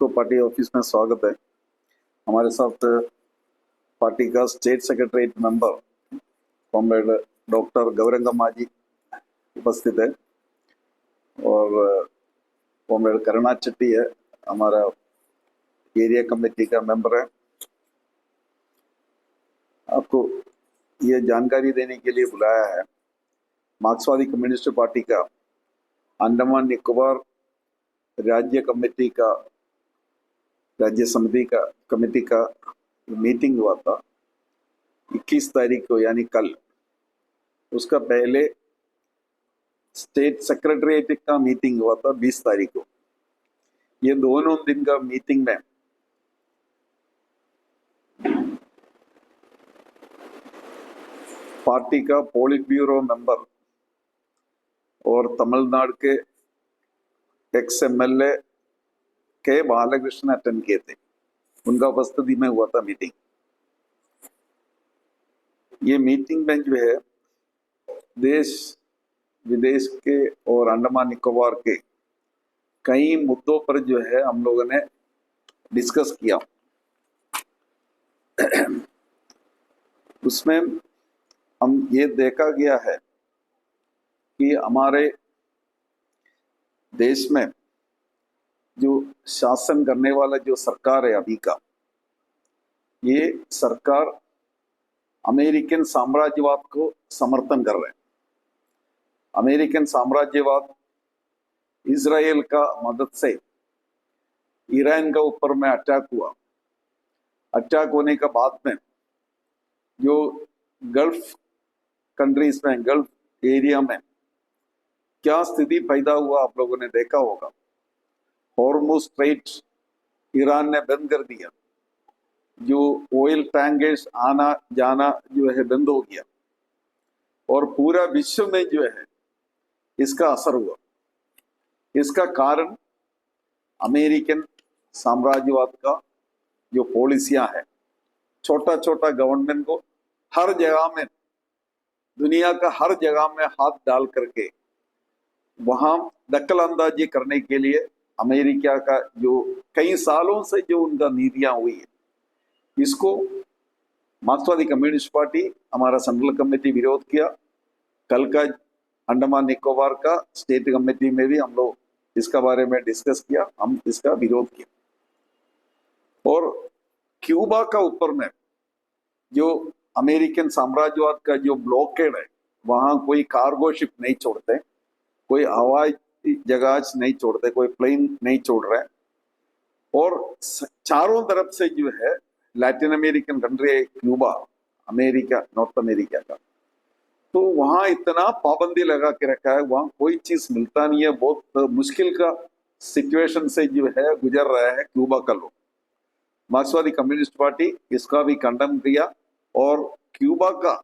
सबको party office में स्वागत है। हमारे साथ पार्टी का state secretariat member comrade doctor Gauranga माजी उपस्थित है और कॉमरेड करुणा चट्टी है, हमारा एरिया कमेटी का मेंबर है। आपको ये जानकारी देने के लिए बुलाया है, मार्क्सवादी कम्युनिस्ट पार्टी का अंडमान निकोबार राज्य कमेटी का राज्य समिति का कमेटी का मीटिंग हुआ था 21 तारीख को, यानी कल। उसका पहले स्टेट सेक्रेटरीट का मीटिंग हुआ था 20 तारीख को। ये दोनों दिन का मीटिंग में पार्टी का पोलिट ब्यूरो मेंबर और तमिलनाडु के एक्स एमएलए के बालकृष्ण अटेंड किए थे, उनका उपस्थिति में हुआ था मीटिंग। ये मीटिंग में जो है देश विदेश के और अंडमान निकोबार के कई मुद्दों पर जो है हम लोगों ने डिस्कस किया। उसमें हम ये देखा गया है कि हमारे देश में जो शासन करने वाला जो सरकार है अभी का, ये सरकार अमेरिकन साम्राज्यवाद को समर्थन कर रहे हैं। अमेरिकन साम्राज्यवाद इजराइल का मदद से ईरान का ऊपर में अटैक हुआ। अटैक होने के बाद में जो गल्फ कंट्रीज में, गल्फ एरिया में क्या स्थिति पैदा हुआ आप लोगों ने देखा होगा। हॉर्मुज स्ट्रेट ईरान ने बंद कर दिया, जो ऑयल टैंकर्स आना जाना जो है बंद हो गया और पूरा विश्व में जो है इसका असर हुआ। इसका कारण अमेरिकन साम्राज्यवाद का जो पॉलिसियां है, छोटा छोटा गवर्नमेंट को हर जगह में, दुनिया का हर जगह में हाथ डाल करके वहां दखल अंदाजी करने के लिए अमेरिका का जो कई सालों से जो उनका नीतियां हुई है, इसको मार्क्सवादी कम्युनिस्ट पार्टी, हमारा सेंट्रल कमेटी विरोध किया। कल का अंडमान निकोबार का स्टेट कमेटी में भी हम लोग इसका बारे में डिस्कस किया, हम इसका विरोध किया। और क्यूबा का ऊपर में जो अमेरिकन साम्राज्यवाद का जो ब्लॉकेड है, वहां कोई कार्गो शिप नहीं छोड़ते, कोई हवाई जहाज नहीं छोड़ते, कोई प्लेन नहीं छोड़ रहे। और चारों तरफ से जो है लैटिन अमेरिकन कंट्री है क्यूबा, अमेरिका, नॉर्थ अमेरिका का, तो वहां इतना पाबंदी लगा के रखा है, वहां कोई चीज मिलता नहीं है। बहुत मुश्किल का सिचुएशन से जो है गुजर रहा है क्यूबा का लोग। मार्क्सवादी कम्युनिस्ट पार्टी इसका भी खंडन किया और क्यूबा का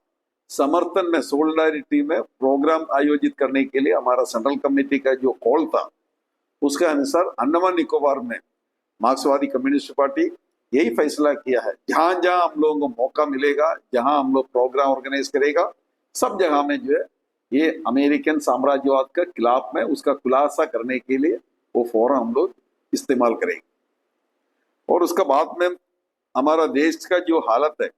समर्थन में, सोलिडारिटी में प्रोग्राम आयोजित करने के लिए हमारा सेंट्रल कमेटी का जो कॉल था, उसके अनुसार अंडमान निकोबार में मार्क्सवादी कम्युनिस्ट पार्टी यही फैसला किया है, जहां जहां हम लोगों को मौका मिलेगा, जहां हम लोग प्रोग्राम ऑर्गेनाइज करेगा, सब जगह में जो है ये अमेरिकन साम्राज्यवाद के खिलाफ में उसका खुलासा करने के लिए वो फोरम हम लोग इस्तेमाल करेंगे। और उसका बाद में हमारा देश का जो हालत है,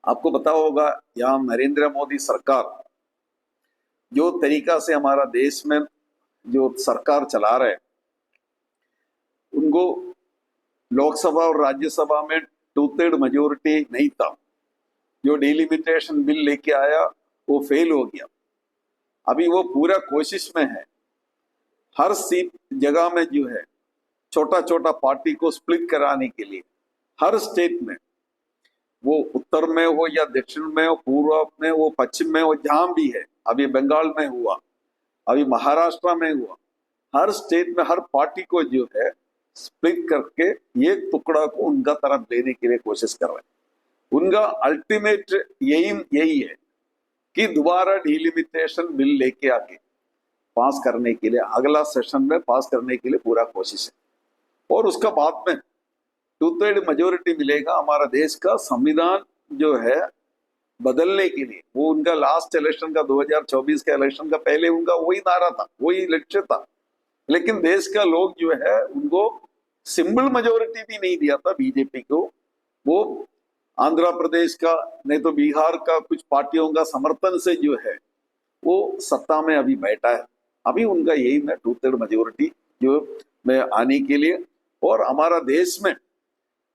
आपको पता होगा, यहाँ नरेंद्र मोदी सरकार जो तरीका से हमारा देश में जो सरकार चला रहे, उनको लोकसभा और राज्यसभा में 2/3 मेजोरिटी नहीं था। जो डिलिमिटेशन बिल लेके आया वो फेल हो गया। अभी वो पूरा कोशिश में है, हर सीट जगह में जो है छोटा छोटा पार्टी को स्प्लिट कराने के लिए, हर स्टेट में, वो उत्तर में हो या दक्षिण में हो, पूर्व में हो, पश्चिम में हो, जहां भी है, अभी बंगाल में हुआ, अभी महाराष्ट्र में हुआ, हर स्टेट में हर पार्टी को जो है स्प्लिट करके एक टुकड़ा को उनका तरफ लेने के लिए कोशिश कर रहे हैं। उनका अल्टीमेट यही है कि दोबारा डिलिमिटेशन बिल लेके आके पास करने के लिए, अगला सेशन में पास करने के लिए पूरा कोशिश है। और उसका बाद में 2/3 मेजोरिटी मिलेगा, हमारा देश का संविधान जो है बदलने के लिए। वो उनका लास्ट इलेक्शन का 2024 का इलेक्शन का पहले उनका वही नारा था, वही लक्ष्य था। लेकिन देश का लोग जो है उनको सिंपल मेजोरिटी भी नहीं दिया था बीजेपी को। वो आंध्र प्रदेश का नहीं तो बिहार का कुछ पार्टियों का समर्थन से जो है वो सत्ता में अभी बैठा है। अभी उनका यही है 2/3 मेजोरिटी जो में आने के लिए। और हमारा देश में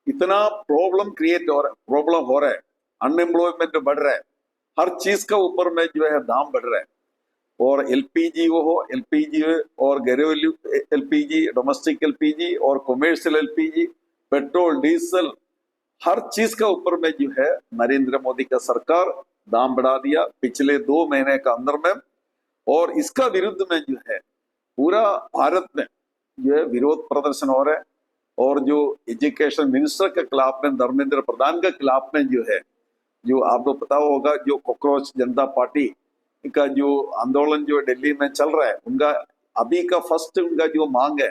इतना प्रॉब्लम हो रहा है, अनएम्प्लॉयमेंट बढ़ रहा है, हर चीज का ऊपर में जो है दाम बढ़ रहा है। और एलपीजी और घरेलू एलपीजी, डोमेस्टिक एलपीजी और कमर्शियल एलपीजी, पेट्रोल डीजल, हर चीज का ऊपर में जो है नरेंद्र मोदी का सरकार दाम बढ़ा दिया पिछले 2 महीने का अंदर में। और इसका विरुद्ध में जो है पूरा भारत में जो है विरोध प्रदर्शन हो रहा है। और जो एजुकेशन मिनिस्टर के खिलाफ में, धर्मेंद्र प्रधान के खिलाफ में जो है, जो आपको पता होगा, जो कॉकरोच जनता पार्टी का जो आंदोलन जो दिल्ली में चल रहा है, उनका अभी का फर्स्ट उनका जो मांग है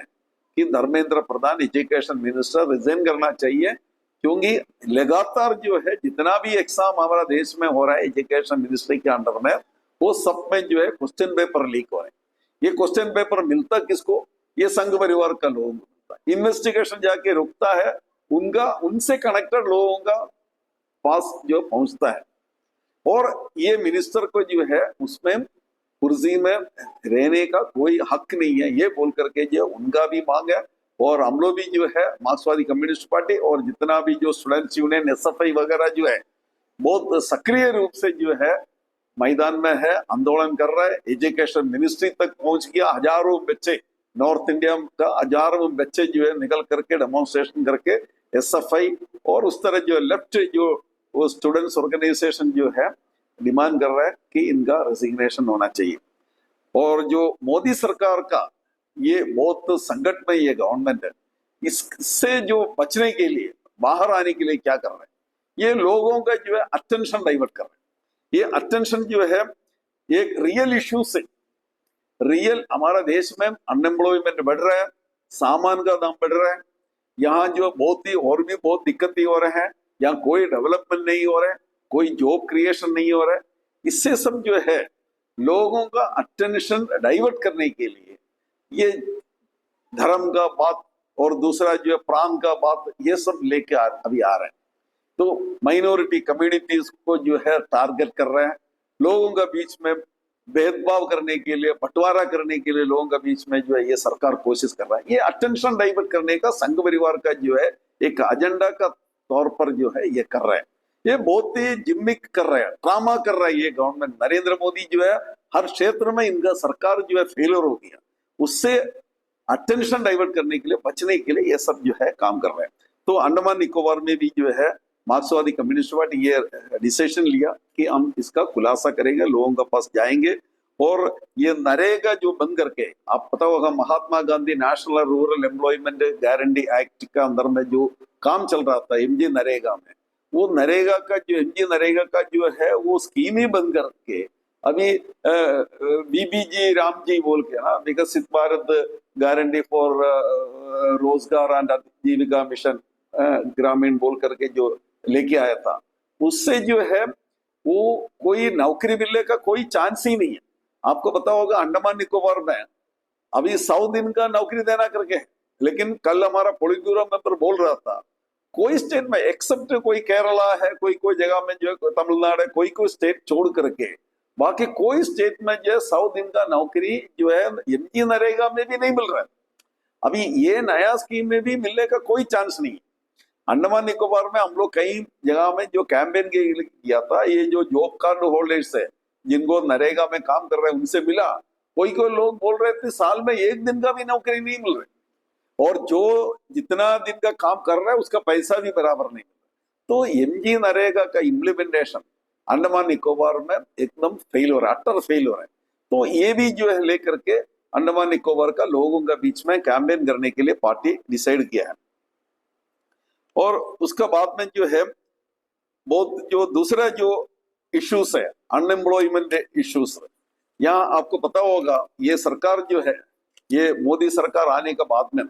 कि Dharmendra Pradhan education minister resign करना चाहिए। क्योंकि लगातार जो है जितना भी एग्जाम हमारा देश में हो रहा है एजुकेशन मिनिस्ट्री के अंडर में, वो सब में जो है क्वेश्चन पेपर लीक हो रहे हैं। ये क्वेश्चन पेपर मिलता किसको? ये संघ परिवार का लोग। इन्वेस्टिगेशन जाके रुकता है उनका, उनसे कनेक्टेड लोगों का पास जो पहुंचता है। और ये मिनिस्टर को जो है उसमें कुर्सी में रहने का कोई हक नहीं है, ये बोल करके जो उनका भी मांग है। और हम लोग भी जो है मार्क्सवादी कम्युनिस्ट पार्टी और जितना भी जो स्टूडेंट्स यूनियन एसएफआई वगैरह जो है बहुत सक्रिय रूप से जो है मैदान में है, आंदोलन कर रहा है। एजुकेशन मिनिस्ट्री तक पहुंच गया। हजारों बच्चे, नॉर्थ इंडिया का हजारों बच्चे जो है निकल करके डेमोन्स्ट्रेशन करके एसएफआई और उस तरह जो लेफ्ट जो वो स्टूडेंट्स ऑर्गेनाइजेशन जो है डिमांड कर रहा है कि इनका रेजिग्नेशन होना चाहिए। और जो मोदी सरकार का ये बहुत संकट में ये गवर्नमेंट है, इससे जो बचने के लिए, बाहर आने के लिए क्या कर रहे हैं, ये लोगों का जो है अटेंशन डाइवर्ट कर रहे हैं। ये अटेंशन जो है एक रियल इश्यू से, रियल हमारा देश में अनएम्प्लॉयमेंट बढ़ रहा है, सामान का दाम बढ़ रहा है, यहाँ जो बहुत ही और भी बहुत दिक्कतें हो रहे हैं, यहाँ कोई डेवलपमेंट नहीं हो रहा है, कोई जॉब क्रिएशन नहीं हो रहा है। इससे सब जो है लोगों का अटेंशन डाइवर्ट करने के लिए ये धर्म का बात और दूसरा जो है प्रांत का बात, ये सब लेके अभी आ रहे हैं। तो माइनॉरिटी कम्युनिटीज को जो है टारगेट कर रहे हैं, लोगों का बीच में भेदभाव करने के लिए, बंटवारा करने के लिए लोगों का बीच में जो है ये सरकार कोशिश कर रहा है। ये अटेंशन डाइवर्ट करने का संघ परिवार का जो है एक एजेंडा का तौर पर जो है ये कर रहा है। ये बहुत ही जिम्मिक कर रहा है, ड्रामा कर रहा है ये गवर्नमेंट। नरेंद्र मोदी जो है हर क्षेत्र में इनका सरकार जो है फेलियर हो गया, उससे अटेंशन डाइवर्ट करने के लिए, बचने के लिए ये सब जो है काम कर रहे हैं। तो अंडमान निकोबार में भी जो है मार्क्सवादी कम्युनिस्ट पार्टी ये डिसीजन लिया कि हम इसका खुलासा करेंगे, लोगों के पास जाएंगे। और ये नरेगा जो बंद करके, आप पता होगा Mahatma Gandhi National Rural Employment Guarantee Act का अंदर में जो काम चल रहा था एमजी नरेगा में, वो नरेगा का जो एमजी नरेगा का जो है वो स्कीम ही बंद करके अभी बीबीजी राम जी बोल के ना, विकसित भारत गारंटी फॉर रोजगार एंड जीविका मिशन ग्रामीण बोल करके जो लेके आया था, उससे जो है वो कोई नौकरी मिलने का कोई चांस ही नहीं है। आपको पता होगा अंडमान निकोबार में अभी 100 दिन का नौकरी देना करके है, लेकिन कल हमारा पोलिट ब्यूरो मेंबर बोल रहा था कोई स्टेट में एक्सेप्ट कोई केरला है, कोई जगह में जो है तमिलनाडु है, कोई स्टेट छोड़ करके बाकी कोई स्टेट में जो है 100 दिन का नौकरी जो है एमजी नरेगा में भी नहीं मिल रहा है। अभी ये नया स्कीम में भी मिलने का कोई चांस नहीं। अंडमान निकोबार में हम लोग कई जगह में जो कैंपेन किया था, ये जो जॉब कार्ड होल्डर्स है जिनको नरेगा में काम कर रहे हैं उनसे मिला, कोई लोग बोल रहे थे साल में 1 दिन का भी नौकरी नहीं मिल रही, और जो जितना दिन का काम कर रहा है उसका पैसा भी बराबर नहीं मिल रहा। तो एमजी नरेगा का इम्प्लीमेंटेशन अंडमान निकोबार में एकदम फेल हो रहा है, अटर फेल हो रहा है। तो ये भी जो है लेकर के अंडमान निकोबार का लोगों का बीच में कैंपेन करने के लिए पार्टी डिसाइड किया है। और उसका बाद में जो है बहुत जो दूसरा जो इश्यूज है, अनएम्प्लॉयमेंट इश्यूज, यहाँ आपको पता होगा ये सरकार जो है, ये मोदी सरकार आने के बाद में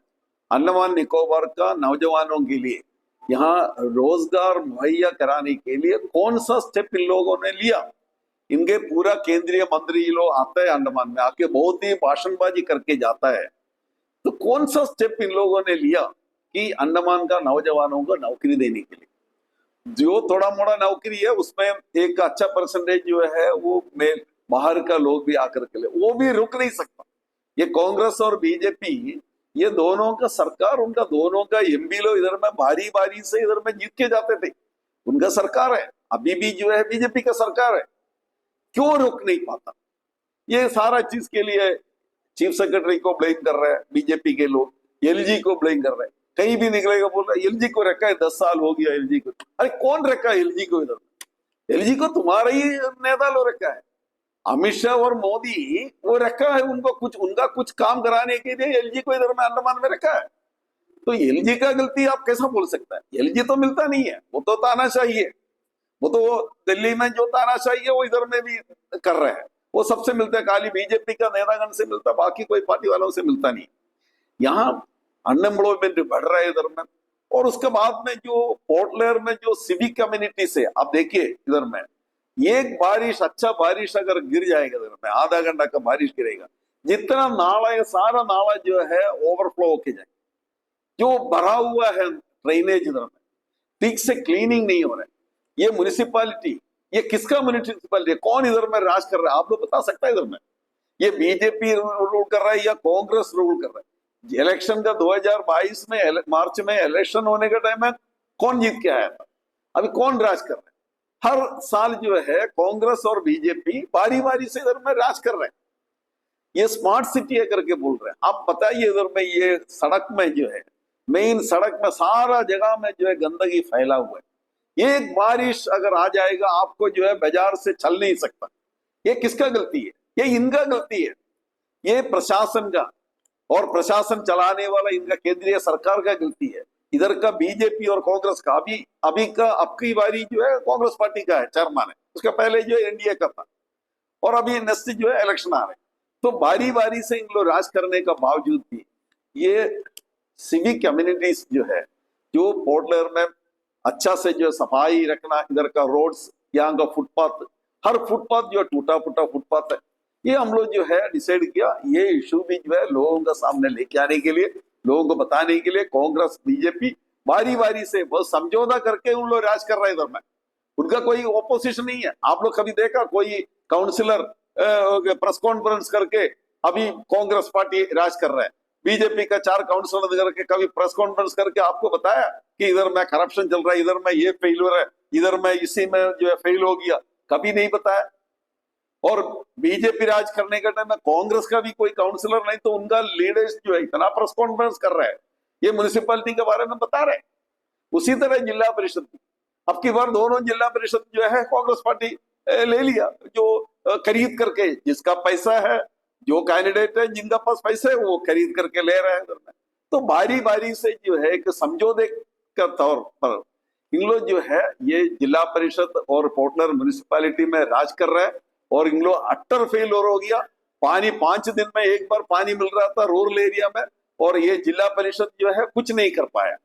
अंडमान निकोबार का नौजवानों के लिए यहाँ रोजगार मुहैया कराने के लिए कौन सा स्टेप इन लोगों ने लिया। इनके पूरा केंद्रीय मंत्री लोग आता है अंडमान में, आके बहुत ही भाषणबाजी करके जाता है। तो कौन सा स्टेप इन लोगों ने लिया कि अंडमान का नौजवानों को नौकरी देने के लिए जो थोड़ा मोड़ा नौकरी है उसमें एक अच्छा परसेंटेज जो है वो बाहर का लोग भी आकर के लिए वो भी रुक नहीं सकता। ये कांग्रेस और बीजेपी ये दोनों का सरकार उनका दोनों का एमपी लोग इधर में बारी बारी से इधर में जीत के जाते थे, उनका सरकार है अभी भी जो है बीजेपी का सरकार है, क्यों रुक नहीं पाता? ये सारा चीज के लिए चीफ सेक्रेटरी को ब्लेम कर रहे हैं बीजेपी के लोग, एलजी को ब्लेम कर रहे हैं, कहीं भी निकलेगा बोल रहा है एलजी को रखा है 10 साल हो गया एलजी को। अरे कौन रखा है एलजी को? इधर एलजी को तुम्हारा ही नेता लोग रखा है, अमित शाह और मोदी वो रखा है, उनको कुछ उनका कुछ काम कराने के लिए एलजी को इधर में अंडमान में रखा है। तो एलजी का गलती आप कैसा बोल सकता है? एलजी तो मिलता नहीं है, वो तो तानाशाही है, वो तो दिल्ली में जो तानाशाही है वो इधर में भी कर रहे हैं, वो सबसे मिलता है, खाली बीजेपी का नेतागण से मिलता, बाकी कोई पार्टी वालों से मिलता नहीं। यहाँ अनएम्प्लॉयमेंट बढ़ रहा है इधर में। और उसके बाद में जो पोर्टलेयर में जो सिविक कम्युनिटी से आप देखिए इधर में एक बारिश अच्छा बारिश अगर गिर जाएगा इधर में आधा घंटा का बारिश गिरेगा, जितना नाला है सारा नाला जो है ओवरफ्लो होके जाए, जो भरा हुआ है ड्रेनेज इधर में ठीक से क्लीनिंग नहीं हो रहा है। ये म्युनिसिपालिटी ये किसका म्युनिसिपालिटी है? कौन इधर में राज कर रहा है? आप लोग बता सकता है इधर में ये बीजेपी रूल कर रहा है या कांग्रेस रूल कर रहा है? इलेक्शन का 2022 में मार्च में इलेक्शन होने के टाइम में कौन जीत के आया था? अभी कौन राज कर रहा है? हर साल जो है कांग्रेस और बीजेपी बारी बारी से इधर में राज कर रहे हैं। ये स्मार्ट सिटी है करके बोल रहे हैं। आप बताइए इधर में ये सड़क में जो है मेन सड़क में सारा जगह में जो है गंदगी फैला हुआ है। एक बारिश अगर आ जाएगा आपको जो है बाजार से चल नहीं सकता। ये किसका गलती है? ये इनका गलती है, ये प्रशासन का, और प्रशासन चलाने वाला इनका केंद्रीय सरकार का गलती है। इधर का बीजेपी और कांग्रेस का अभी का आपकी बारी जो है कांग्रेस पार्टी का है, चेयरमैन है, उसका पहले जो है एनडीए का था, और अभी नेक्स्ट जो है इलेक्शन आ रहे हैं। तो बारी बारी से इन लोग राज करने का बावजूद भी ये सिविक कम्युनिटीज जो है जो पोर्टलेयर में अच्छा से जो सफाई रखना, इधर का रोड्स, यहाँ का फुटपाथ, हर फुटपाथ जो टूटा फूटा फुटपाथ है, ये हम लोग जो है डिसाइड किया ये इशू भी जो है लोगों का सामने लेके आने के लिए, लोगों को बताने के लिए कांग्रेस बीजेपी बारी बारी से बहुत समझौता करके उन लोग राज कर रहे हैं इधर में, उनका कोई ओपोजिशन नहीं है। आप लोग कभी देखा कोई काउंसिलर प्रेस कॉन्फ्रेंस करके अभी कांग्रेस पार्टी राज कर रहा है, बीजेपी का 4 काउंसिलर करके कभी प्रेस कॉन्फ्रेंस करके आपको बताया कि इधर में करप्शन चल रहा है, इधर में ये फेलियर है, इधर में इसी में जो है फेल हो गया? कभी नहीं बताया। और बीजेपी राज करने का टाइम में कांग्रेस का भी कोई काउंसिलर नहीं, तो उनका लीडर्स जो है इतना प्रेस कॉन्फ्रेंस कर रहा है, ये म्युनिसिपैलिटी के बारे में बता रहे हैं। उसी तरह जिला परिषद, अब की बार दोनों जिला परिषद जो है कांग्रेस पार्टी ले लिया, जो खरीद करके, जिसका पैसा है, जो कैंडिडेट है जिनका पास पैसे है वो खरीद करके ले रहे हैं। तो बारी बारी से जो है एक समझौते के तौर पर इन लोग जो है ये जिला परिषद और पोर्टलर म्युनिसिपैलिटी में राज कर रहे हैं, और इन लोग अट्टर फेल हो गया। पानी 5 दिन में एक बार पानी मिल रहा था रूरल एरिया में, और ये जिला परिषद जो है कुछ नहीं कर पाया।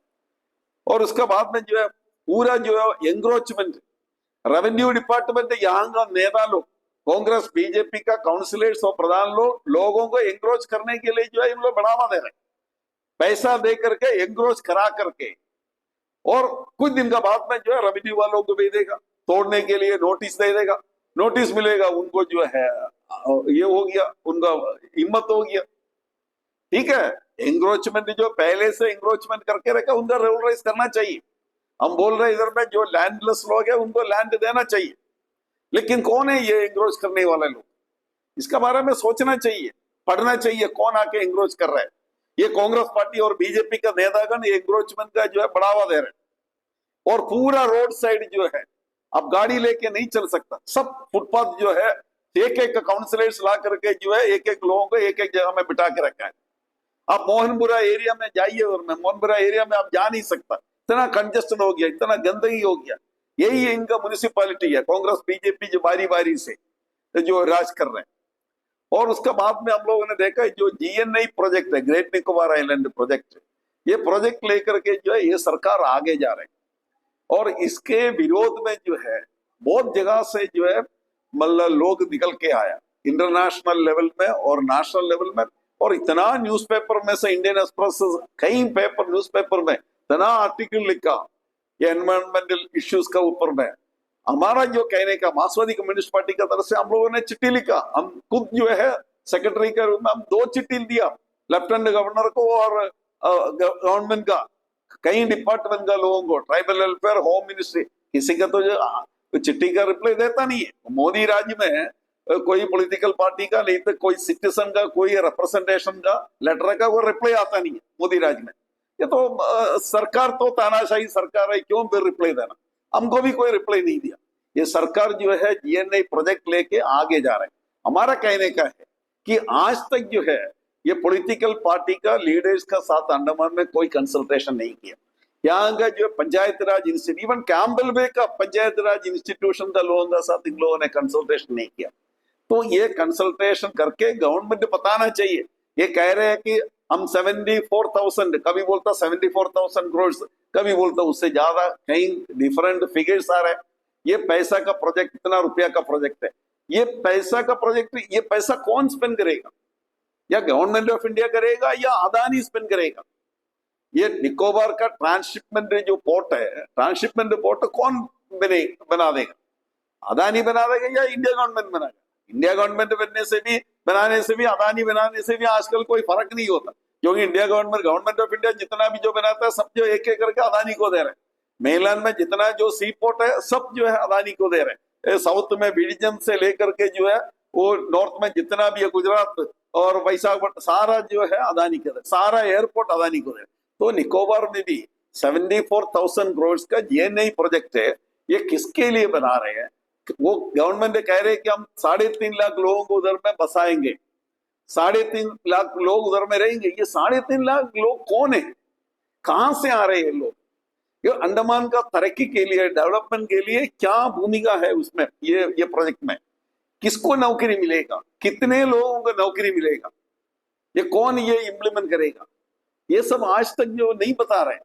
और उसके बाद में जो है पूरा जो है एंक्रोचमेंट, रेवेन्यू डिपार्टमेंट, यहाँ का नेता लोग, कांग्रेस बीजेपी का काउंसिलर्स और प्रधान लोग लोगों को एंक्रोच करने के लिए जो है इन लोग बढ़ावा दे रहे हैं, पैसा दे करके एंक्रोच करा करके, और कुछ दिन का बाद में जो है रेवेन्यू वालों को भेजेगा तोड़ने के लिए, नोटिस दे देगा, नोटिस मिलेगा, उनको जो है ये हो गया, उनका हिम्मत हो गया। ठीक है, एंक्रोचमेंट जो पहले से एंक्रोचमेंट करके रखा उनका रेगुलराइज करना चाहिए। हम बोल रहे हैं इधर में जो लैंडलेस लोग है उनको लैंड देना चाहिए, लेकिन कौन है ये एंक्रोच करने वाले लोग? इसका बारे में सोचना चाहिए, पढ़ना चाहिए कौन आके एंक्रोच कर रहा है। ये कांग्रेस पार्टी और बीजेपी का नेतागण एंक्रोचमेंट का जो है बढ़ावा दे रहे हैं, और पूरा रोड साइड जो है अब गाड़ी लेके नहीं चल सकता, सब फुटपाथ जो है एक एक काउंसिलर्स ला करके जो है एक एक लोगों को एक एक जगह में बिठा के रखा है। आप मोहनपुरा एरिया में जाइए, और मैं मोहनपुरा एरिया में आप जा नहीं सकता, इतना कंजेस्टेड हो गया, इतना गंदगी हो गया। यही इनका म्युनिसिपैलिटी है, कांग्रेस बीजेपी जो बारी बारी से जो राज कर रहे हैं। और उसके बाद में हम लोगों ने देखा जो GNI प्रोजेक्ट है, ग्रेट निकोबार आइलैंड प्रोजेक्ट, ये प्रोजेक्ट लेकर के जो है ये सरकार आगे जा रहे हैं, और इसके विरोध में जो है बहुत जगह से जो है मतलब लोग निकल के आया, इंटरनेशनल लेवल में और नेशनल लेवल में, और इतना न्यूज़पेपर में से इंडियन एक्सप्रेस कई पेपर न्यूज़पेपर में इतना आर्टिकल लिखा ये एनवायरमेंटल इश्यूज का ऊपर में। हमारा जो कहने का मार्क्सवादी कम्युनिस्ट पार्टी का तरफ से हम लोगों ने चिट्ठी लिखा, हम खुद जो है सेक्रेटरी के रूप में हम 2 चिट्ठी दिया लेफ्टिनेंट गवर्नर को और गवर्नमेंट का, कई डिपार्टमेंट का लोगों को, ट्राइबल वेलफेयर, होम मिनिस्ट्री, किसी का तो जो चिट्ठी का रिप्लाई देता नहीं है। मोदी राज्य में कोई पॉलिटिकल पार्टी का नहीं तो कोई सिटीजन का कोई रिप्रेजेंटेशन का लेटर का वो रिप्लाई आता नहीं है मोदी राज्य में। ये तो सरकार तो तानाशाही सरकार है, क्यों फिर रिप्लाई देना। हमको भी कोई रिप्लाई नहीं दिया। ये सरकार जो है जीएनए प्रोजेक्ट लेके आगे जा रहे हैं। हमारा कहने का है कि आज तक जो है ये पॉलिटिकल पार्टी का लीडर्स का साथ अंडमान में कोई कंसल्टेशन नहीं किया। यहाँ का जो पंचायत राज इंस्टीट्यूट, इवन कैम्बल बे का पंचायत राज इंस्टीट्यूशन का लोगों का साथ इन लोगों ने कंसल्टेशन नहीं किया। तो ये कंसल्टेशन करके गवर्नमेंट बताना चाहिए। ये कह रहे हैं कि हम 74,000, कभी बोलता 74,000 करोड़, कभी बोलता उससे ज्यादा, कहीं डिफरेंट फिगर्स आ रहे हैं। ये पैसा का प्रोजेक्ट, इतना रुपया का प्रोजेक्ट है, ये पैसा का प्रोजेक्ट, ये पैसा कौन स्पेंड करेगा? या गवर्नमेंट ऑफ इंडिया करेगा या अदानी स्पेंड करेगा? ये निकोबार का ट्रांसशिपमेंट जो पोर्ट है, ट्रांसशिपमेंट पोर्ट कौन बना देगा? अदानी बना देगा या इंडिया गवर्नमेंट बनाएगा? इंडिया गवर्नमेंट बनने से भी, बनाने से भी, अदानी बनाने से भी आजकल कोई फर्क नहीं होता, क्योंकि इंडिया गवर्नमेंट ऑफ इंडिया जितना भी जो बनाता है सब जो एक एक करके अदानी को दे रहे हैं। मेनलैंड में जितना जो सी पोर्ट है सब जो है अदानी को दे रहे हैं। साउथ में बीडीजम से लेकर के जो है वो नॉर्थ में जितना भी है, गुजरात और विशाखापट्टनम, सारा जो है अदानी के दे, सारा एयरपोर्ट अदानी को दे। तो निकोबार में भी 74,000 करोड़ का जीएनए प्रोजेक्ट है। ये किसके लिए बना रहे हैं? वो गवर्नमेंट कह रहे हैं कि हम 3.5 लाख लोगों को उधर में बसाएंगे, 3.5 लाख लोग उधर में रहेंगे। ये 3.5 लाख लोग कौन है? कहां से आ रहे हैं लोग? ये अंडमान का तरक्की के लिए, डेवलपमेंट के लिए क्या भूमिका है उसमें? ये प्रोजेक्ट में किसको नौकरी मिलेगा? कितने लोगों को नौकरी मिलेगा? ये कौन ये इम्प्लीमेंट करेगा? ये सब आज तक जो नहीं बता रहे।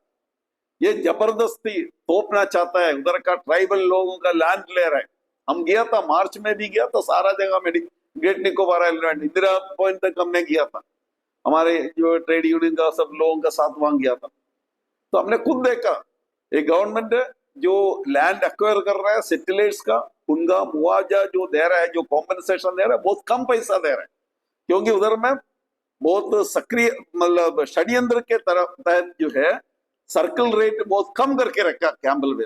ये जबरदस्ती थोपना चाहता है, उधर का ट्राइबल लोगों का लैंड ले रहा है। हम गया था, मार्च में भी गया था, सारा जगह में great Nicobar island, Indira point तक हमने गया था, हमारे जो ट्रेड यूनियन का सब लोगों का साथ वहां गया था। तो हमने खुद देखा ये गवर्नमेंट जो लैंड एक्वायर कर रहा है सेटेलाइट्स का, उनका मुआवजा जो दे रहा है, जो कॉम्पनसेशन दे रहा है, बहुत कम पैसा दे रहा है, क्योंकि उधर में बहुत सक्रिय मतलब षड्यंत्र के तरफ तहत जो है सर्कल रेट बहुत कम करके रखा कैम्बल में,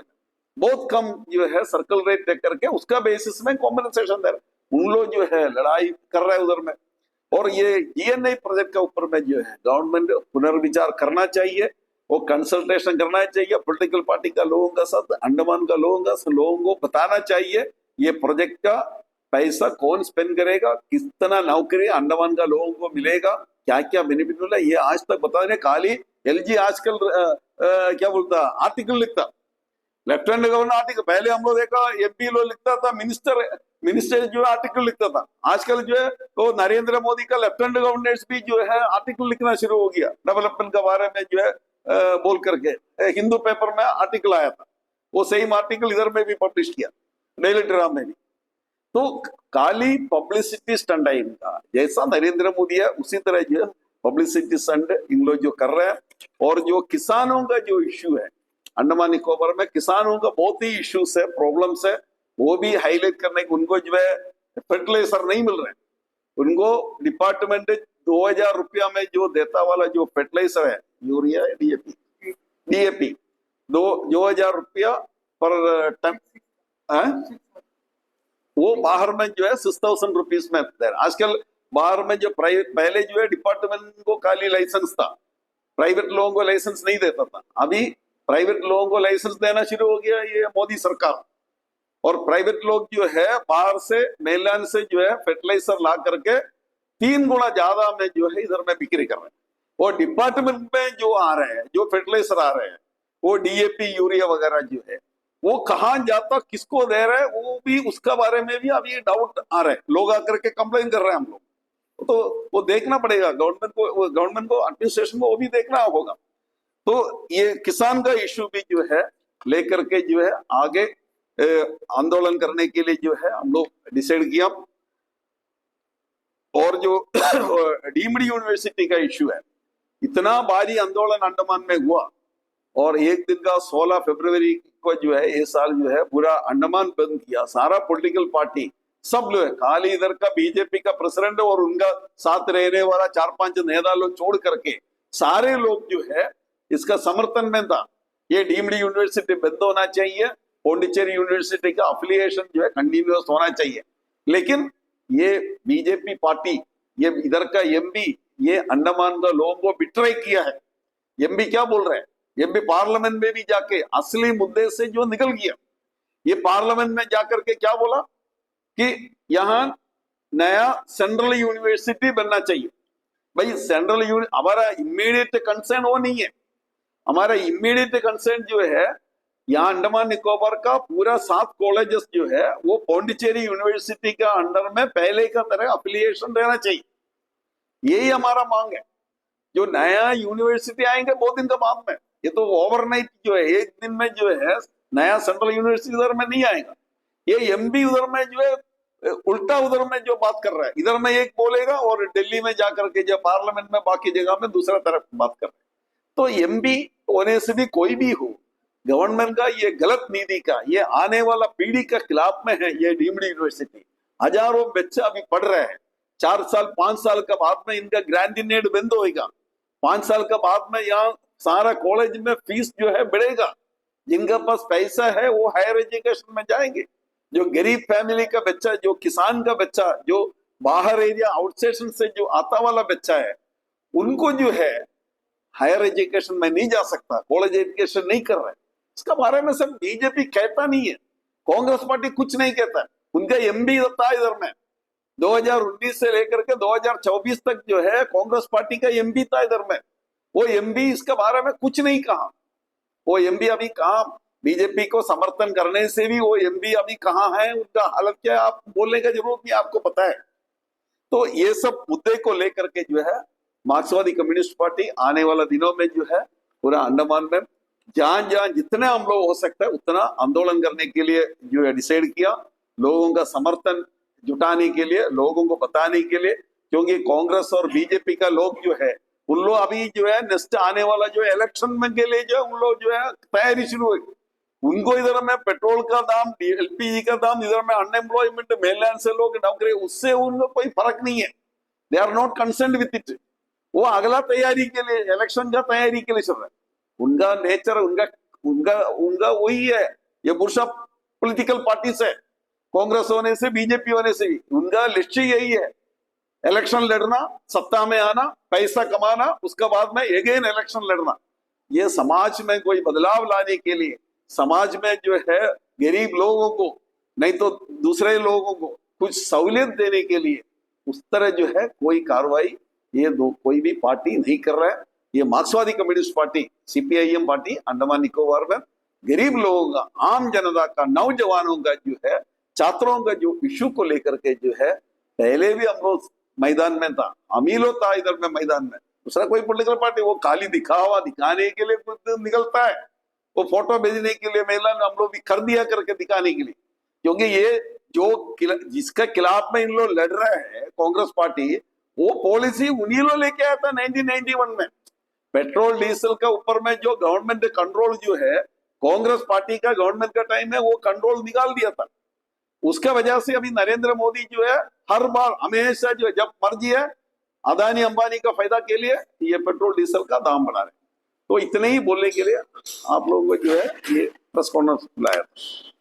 बहुत कम जो है सर्कल रेट देख करके उसका बेसिस में कॉम्पनसेशन दे रहा है। उन लोग जो है लड़ाई कर रहे हैं उधर में। और ये जीएनए प्रोजेक्ट के ऊपर में जो है गवर्नमेंट पुनर्विचार करना चाहिए, वो कंसल्टेशन करना चाहिए पॉलिटिकल पार्टी का लोगों का साथ, अंडमान का लोगों को बताना चाहिए ये प्रोजेक्ट का पैसा कौन स्पेंड करेगा, कितना नौकरी अंडमान का लोगों को मिलेगा, क्या क्या बेनिफिट मिला, ये आज तक बताने। खाली एलजी आजकल क्या बोलता आर्टिकल लिखता, लेफ्टिनेंट गवर्नर आर्टिकल, पहले हम लोग देखा एमपी लोग लिखता था, मिनिस्टर जो है आर्टिकल लिखता था। आजकल जो है तो नरेंद्र मोदी का लेफ्टिनेंट गवर्नर भी जो है आर्टिकल लिखना शुरू हो गया डेवलपमेंट के बारे में जो है बोल करके। हिंदू पेपर में आर्टिकल आया था, वो सेम आर्टिकल इधर में भी पब्लिश किया, डेली ड्रामा में भी। तो काली पब्लिसिटी स्टंट है इनका, जैसा नरेंद्र मोदी है उसी तरह जो है पब्लिसिटी स्टंट इन लोग जो कर रहे हैं। और जो किसानों का जो इश्यू है अंडमान निकोबार में, किसानों का बहुत ही इश्यूज है, प्रॉब्लम्स है, वो भी हाईलाइट करने के। उनको जो है फर्टिलाइजर नहीं मिल रहे, उनको डिपार्टमेंट 2,000 रुपया में जो देता वाला जो फर्टिलाइजर है, यूरिया डीएपी 2,000 रुपया पर टन है, वो बाहर में जो है 6,000 रुपीज में दे रहा। आजकल बाहर में जो पहले जो है डिपार्टमेंट को खाली लाइसेंस था, प्राइवेट लोगों को लाइसेंस नहीं देता था। अभी प्राइवेट लोगों को लाइसेंस देना शुरू हो गया ये मोदी सरकार। और प्राइवेट लोग जो है बाहर से मेनलैंड से जो है फर्टिलाइजर ला करके 3 गुना ज्यादा में जो है इधर में बिक्री कर रहे हैं। और डिपार्टमेंट में जो आ रहे हैं, जो फर्टिलाइजर आ रहे हैं, वो डीएपी यूरिया वगैरह जो है वो कहाँ जाता, किसको दे रहे हैं, वो भी उसका बारे में भी अभी डाउट आ रहे हैं। लोग आकर के कंप्लेन कर रहे हैं हम लोग। तो वो देखना पड़ेगा गवर्नमेंट को एडमिनिस्ट्रेशन को, वो भी देखना होगा। तो ये किसान का इश्यू भी जो है लेकर के जो है आगे आंदोलन करने के लिए जो है हम लोग डिसाइड किया। और जो डीम्ड यूनिवर्सिटी का इश्यू है, इतना भारी आंदोलन अंडमान में हुआ और एक दिन का 16 फरवरी को जो है ये साल जो है पूरा अंडमान बंद किया। सारा पॉलिटिकल पार्टी सब लोग, खाली इधर का बीजेपी का प्रेसिडेंट और उनका साथ रहने वाला 4-5 नेता लोग छोड़ करके सारे लोग जो है इसका समर्थन में था। ये डीम्ड यूनिवर्सिटी बंद होना चाहिए, पौंडीचेरी यूनिवर्सिटी का अफिलिएशन जो है कंटिन्यूअस होना चाहिए। लेकिन ये बीजेपी पार्टी, ये इधर का एमपी, ये अंडमान का लोगों को बिट्रे किया है। एमपी क्या बोल रहे हैं, एमपी पार्लियामेंट में भी जाके असली मुद्दे से जो निकल गया, ये पार्लियामेंट में जाकर के क्या बोला कि यहाँ नया सेंट्रल यूनिवर्सिटी बनना चाहिए। भाई सेंट्रल हमारा इमीडिएट कंसर्न वो नहीं है। हमारा इमीडिएट कंसर्न जो है यहाँ अंडमान निकोबार का पूरा 7 कॉलेजेस जो है वो पौंडीचेरी यूनिवर्सिटी का अंडर में पहले का तरह अफिलिएशन रहना चाहिए। यही हमारा मांग है। जो नया यूनिवर्सिटी आएंगे 2 दिन के बाद में, ये तो ओवरनाइट जो है एक दिन में जो है नया सेंट्रल यूनिवर्सिटी उधर में नहीं आएगा। ये एमपी उधर में जो है उल्टा उधर में जो बात कर रहा है, इधर में एक बोलेगा और दिल्ली में जाकर के जो पार्लियामेंट में बाकी जगह में दूसरा तरफ बात कर रहे हैं। तो एमपी होने से भी कोई भी हो, गवर्नमेंट का ये गलत नीति का, ये आने वाला पीढ़ी के खिलाफ में है। ये डीम्ड यूनिवर्सिटी हजारों बच्चे अभी पढ़ रहे हैं। 4 साल 5 साल के बाद में इनका ग्रेजुएट बंद होएगा। 5 साल के बाद में यहाँ सारा कॉलेज में फीस जो है बढ़ेगा। जिनके पास पैसा है वो हायर एजुकेशन में जाएंगे। जो गरीब फैमिली का बच्चा, जो किसान का बच्चा, जो बाहर एरिया आउटस्टेशन से जो आता वाला बच्चा है, उनको जो है हायर एजुकेशन में नहीं जा सकता, कॉलेज एजुकेशन नहीं कर रहा है। इसका बारे में सब बीजेपी कहता नहीं है, कांग्रेस पार्टी कुछ नहीं कहता है। उनका एमपी था इधर में 2019 से लेकर के 2024 तक जो है कांग्रेस पार्टी का एमपी था इधर में। वो एमपी इसके बारे में कुछ नहीं कहा। वो एमपी अभी कहाँ, बीजेपी को समर्थन करने से भी वो एमपी अभी कहाँ है, उनका हालत क्या है, आप बोलने का जरूरत नहीं, आपको पता है। तो ये सब मुद्दे को लेकर के जो है मार्क्सवादी कम्युनिस्ट पार्टी आने वाला दिनों में जो है पूरा अंडमान में जहां जहां जितने हम लोग हो सकता है उतना आंदोलन करने के लिए जो है डिसाइड किया, लोगों का समर्थन जुटाने के लिए, लोगों को बताने के लिए। क्योंकि कांग्रेस और बीजेपी का लोग जो है उन लोग अभी जो है नेक्स्ट आने वाला जो इलेक्शन में के लिए जो उन लोग जो है तैयारी शुरू हुई। उनको इधर में पेट्रोल का दाम, एलपीजी का दाम, इधर में अनएम्प्लॉयमेंट, मेनलैंड से लोग नौकरी, उससे उनको कोई फर्क नहीं है। They are not concerned with it. वो अगला तैयारी के लिए, इलेक्शन का तैयारी के लिए चल रहा है। उनका नेचर, उनका उनका उनका वही है। ये बुरशा पॉलिटिकल पार्टी से, कांग्रेस होने से, बीजेपी होने से भी उनका लक्ष्य यही है, इलेक्शन लड़ना, सत्ता में आना, पैसा कमाना, उसके बाद में अगेन इलेक्शन लड़ना। ये समाज में कोई बदलाव लाने के लिए, समाज में जो है गरीब लोगों को नहीं तो दूसरे लोगों को कुछ सहूलियत देने के लिए उस तरह जो है कोई कार्रवाई ये कोई भी पार्टी नहीं कर रहा है। ये मार्क्सवादी communist party, CPIM party Andaman Nicobar में गरीब लोगों का, आम जनता का, नौजवानों का जो है, छात्रों का जो इश्यू को लेकर के जो है पहले भी हम लोग मैदान में था, अमीलो था इधर में मैदान में। दूसरा कोई पॉलिटिकल पार्टी वो खाली दिखावा दिखाने के लिए कुछ निकलता है, वो फोटो भेजने के लिए मैदान हम लोग भी कर दिया करके दिखाने के लिए। क्योंकि ये जो जिसका खिलाफ में इन लोग लड़ रहे हैं कांग्रेस पार्टी, वो पॉलिसी उन्हीं लोग लेके आया था 1991 में। पेट्रोल डीजल का ऊपर में जो गवर्नमेंट कंट्रोल जो है, कांग्रेस पार्टी का गवर्नमेंट का टाइम है, वो कंट्रोल निकाल दिया था। उसका वजह से अभी नरेंद्र मोदी जो है हर बार हमेशा जो है जब मर्जी है अदानी अंबानी का फायदा के लिए ये पेट्रोल डीजल का दाम बढ़ा रहे। तो इतने ही बोलने के लिए आप लोगों को जो है ये प्रेस कॉन्फ्रेंस बुलाया था।